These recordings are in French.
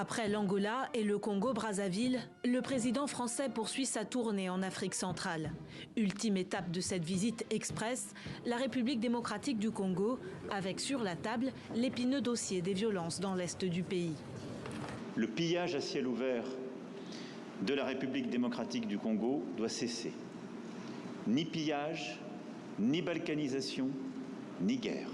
Après l'Angola et le Congo-Brazzaville, le président français poursuit sa tournée en Afrique centrale. Ultime étape de cette visite express, la République démocratique du Congo, avec sur la table l'épineux dossier des violences dans l'est du pays. Le pillage à ciel ouvert de la République démocratique du Congo doit cesser. Ni pillage, ni balkanisation, ni guerre.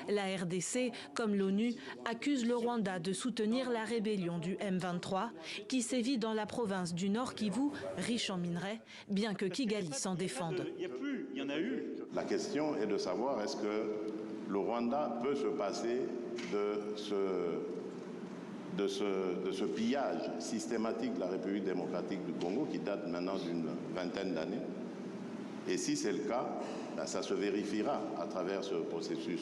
La RDC, comme l'ONU, accuse le Rwanda de soutenir la rébellion du M23 qui sévit dans la province du Nord Kivu, riche en minerais, bien que Kigali s'en défende. Il y en a eu. La question est de savoir est-ce que le Rwanda peut se passer de ce pillage systématique de la République démocratique du Congo qui date maintenant d'une vingtaine d'années. Et si c'est le cas, ça se vérifiera à travers ce processus.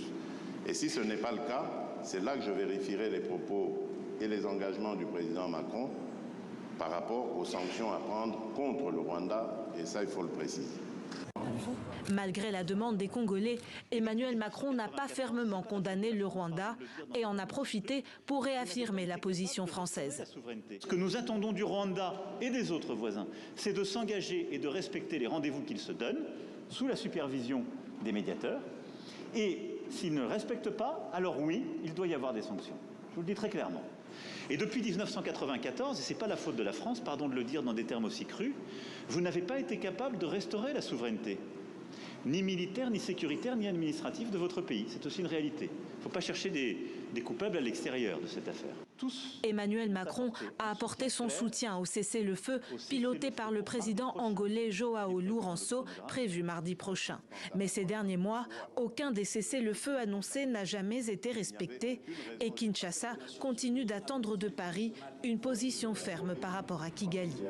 Et si ce n'est pas le cas, c'est là que je vérifierai les propos et les engagements du président Macron par rapport aux sanctions à prendre contre le Rwanda, et ça, il faut le préciser. Malgré la demande des Congolais, Emmanuel Macron n'a pas fermement condamné le Rwanda et en a profité pour réaffirmer la position française. Ce que nous attendons du Rwanda et des autres voisins, c'est de s'engager et de respecter les rendez-vous qu'ils se donnent sous la supervision des médiateurs. Et s'ils ne respectent pas, alors oui, il doit y avoir des sanctions. Je vous le dis très clairement. Et depuis 1994, et ce n'est pas la faute de la France, pardon de le dire dans des termes aussi crus, vous n'avez pas été capable de restaurer la souveraineté, ni militaire, ni sécuritaire, ni administrative de votre pays. C'est aussi une réalité. Il ne faut pas chercher des coupables à l'extérieur de cette affaire. Emmanuel Macron a apporté son soutien au cessez-le-feu piloté par le président angolais Joao Lourenço, prévu mardi prochain. Mais ces derniers mois, aucun des cessez-le-feu annoncés n'a jamais été respecté et Kinshasa continue d'attendre de Paris une position ferme par rapport à Kigali.